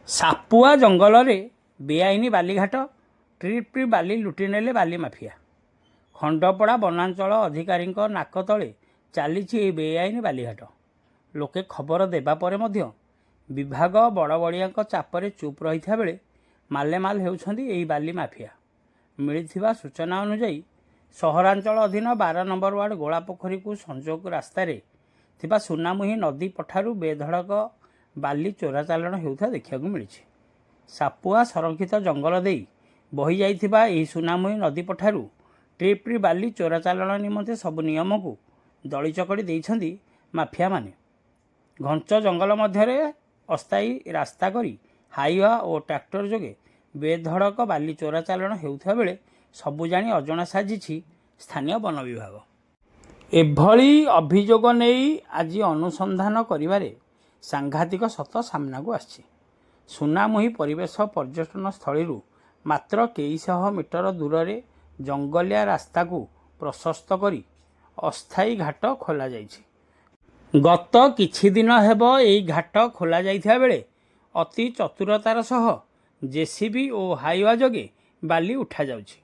ସାପୁଆ ଜଙ୍ଗଲରେ ବେଆଇନ ବାଲିଘାଟ ଟ୍ରିପ୍ ବାଲି ଲୁଟି ନେଲେ ବାଲି ମାଫିଆ। ଖଣ୍ଡପଡ଼ା ବନାଞ୍ଚଳ ଅଧିକାରୀଙ୍କ ନାକ ତଳେ ଚାଲିଛି ଏହି ବେଆଇନ ବାଲିଘାଟ। ଲୋକେ ଖବର ଦେବା ପରେ ମଧ୍ୟ ବିଭାଗ ବଡ଼ବଡ଼ିଆଙ୍କ ଚାପରେ ଚୁପ୍ ରହିଥିବା ବେଳେ ମାଲେମାଲ ହେଉଛନ୍ତି ଏହି ବାଲି ମାଫିଆ। ମିଳିଥିବା ସୂଚନା ଅନୁଯାୟୀ ସହରାଞ୍ଚଳ ଅଧୀନ 12 ନମ୍ବର ୱାର୍ଡ଼ ଗୋଳାପୋଖରୀକୁ ସଂଯୋଗ ରାସ୍ତାରେ ଥିବା ସୁନାମୁହିଁ ନଦୀ ପଠାରୁ ବେଧଡ଼କ ବାଲି ଚୋରାଚାଲାଣ ହେଉଥିବା ଦେଖିବାକୁ ମିଳିଛି। ସାପୁଆ ସଂରକ୍ଷିତ ଜଙ୍ଗଲ ଦେଇ ବହିଯାଇଥିବା ଏହି ସୁନାମୁହିଁ ନଦୀ ପଠାରୁ ଟ୍ରିପ୍ ବାଲି ଚୋରାଚାଲାଣ ନିମନ୍ତେ ସବୁ ନିୟମକୁ ଦଳିଚକଡ଼ି ଦେଇଛନ୍ତି ମାଫିଆମାନେ। ଘଞ୍ଚ ଜଙ୍ଗଲ ମଧ୍ୟରେ ଅସ୍ଥାୟୀ ରାସ୍ତା କରି ହାଇୱା ଓ ଟ୍ରାକ୍ଟର ଯୋଗେ ବେଧଡ଼କ ବାଲି ଚୋରାଚାଲାଣ ହେଉଥିବା ବେଳେ ସବୁ ଜାଣି ଅଜଣା ସାଜିଛି ସ୍ଥାନୀୟ ବନ ବିଭାଗ। ଏଭଳି ଅଭିଯୋଗ ନେଇ ଆଜି ଅନୁସନ୍ଧାନ କରିବାରେ ସାଂଘାତିକ ସତ ସାମ୍ନାକୁ ଆସିଛି। ସୁନାମୁହିଁ ପରିବେଶ ପର୍ଯ୍ୟଟନ ସ୍ଥଳୀରୁ ମାତ୍ର କେଇଶହ ମିଟର ଦୂରରେ ଜଙ୍ଗଲିଆ ରାସ୍ତାକୁ ପ୍ରଶସ୍ତ କରି ଅସ୍ଥାୟୀ ଘାଟ ଖୋଲାଯାଇଛି। ଗତ କିଛି ଦିନ ହେବ ଏହି ଘାଟ ଖୋଲାଯାଇଥିବା ବେଳେ ଅତି ଚତୁରତାର ସହ ଜେସିବି ଓ ହାଇୱା ଯୋଗେ ବାଲି ଉଠାଯାଉଛି।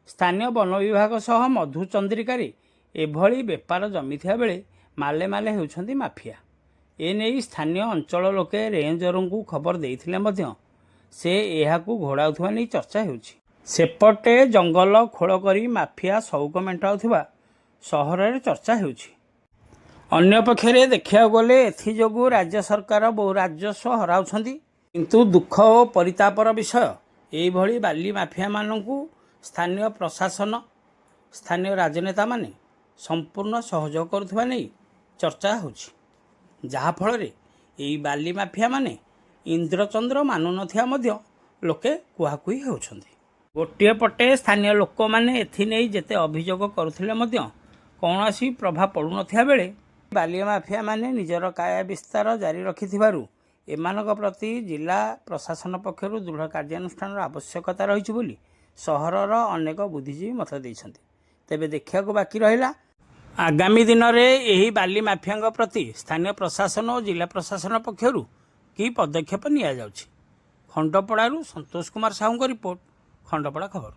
ସ୍ଥାନୀୟ ବନ ବିଭାଗ ସହ ମଧୁଚନ୍ଦ୍ରିକାରେ ଏଭଳି ବେପାର ଜମିଥିବା ବେଳେ ମାଲେମାଲେ ହେଉଛନ୍ତି ମାଫିଆ। ଏନେଇ ସ୍ଥାନୀୟ ଅଞ୍ଚଳ ଲୋକେ ରେଞ୍ଜରଙ୍କୁ ଖବର ଦେଇଥିଲେ ମଧ୍ୟ ସେ ଏହାକୁ ଘୋଡ଼ାଉଥିବା ନେଇ ଚର୍ଚ୍ଚା ହେଉଛି। ସେପଟେ ଜଙ୍ଗଲ ଖୋଳ କରି ମାଫିଆ ସଉକ ମେଣ୍ଟାଉଥିବା ସହରରେ ଚର୍ଚ୍ଚା ହେଉଛି। ଅନ୍ୟପକ୍ଷରେ ଦେଖିବାକୁ ଗଲେ ଏଥିଯୋଗୁଁ ରାଜ୍ୟ ସରକାର ବହୁ ରାଜସ୍ୱ ହରାଉଛନ୍ତି। କିନ୍ତୁ ଦୁଃଖ ଓ ପରିତାପର ବିଷୟ, ଏହିଭଳି ବାଲି ମାଫିଆମାନଙ୍କୁ ସ୍ଥାନୀୟ ପ୍ରଶାସନ, ସ୍ଥାନୀୟ ରାଜନେତାମାନେ ସମ୍ପୂର୍ଣ୍ଣ ସହଯୋଗ କରୁଥିବା ନେଇ ଚର୍ଚ୍ଚା ହେଉଛି। ଯାହାଫଳରେ ଏହି ବାଲି ମାଫିଆମାନେ ଇନ୍ଦ୍ରଚନ୍ଦ୍ର ମାନୁନଥିବା ମଧ୍ୟ ଲୋକେ କୁହାକୁହି ହେଉଛନ୍ତି। ଗୋଟିଏ ପଟେ ସ୍ଥାନୀୟ ଲୋକମାନେ ଏଥିନେଇ ଯେତେ ଅଭିଯୋଗ କରୁଥିଲେ ମଧ୍ୟ କୌଣସି ପ୍ରଭାବ ପଡ଼ୁନଥିବା ବେଳେ ବାଲି ମାଫିଆମାନେ ନିଜର କାୟା ବିସ୍ତାର ଜାରି ରଖିଥିବାରୁ ଏମାନଙ୍କ ପ୍ରତି ଜିଲ୍ଲା ପ୍ରଶାସନ ପକ୍ଷରୁ ଦୃଢ଼ କାର୍ଯ୍ୟାନୁଷ୍ଠାନର ଆବଶ୍ୟକତା ରହିଛି ବୋଲି ସହରର ଅନେକ ବୁଦ୍ଧିଜୀବୀ ମତ ଦେଇଛନ୍ତି। ତେବେ ଦେଖିବାକୁ ବାକି ରହିଲା ଆଗାମୀ ଦିନରେ ଏହି ବାଲି ମାଫିଆଙ୍କ ପ୍ରତି ସ୍ଥାନୀୟ ପ୍ରଶାସନ ଓ ଜିଲ୍ଲା ପ୍ରଶାସନ ପକ୍ଷରୁ କି ପଦକ୍ଷେପ ନିଆଯାଉଛି। ଖଣ୍ଡପଡ଼ାରୁ ସନ୍ତୋଷ କୁମାର ସାହୁଙ୍କ ରିପୋର୍ଟ, ଖଣ୍ଡପଡ଼ା ଖବର।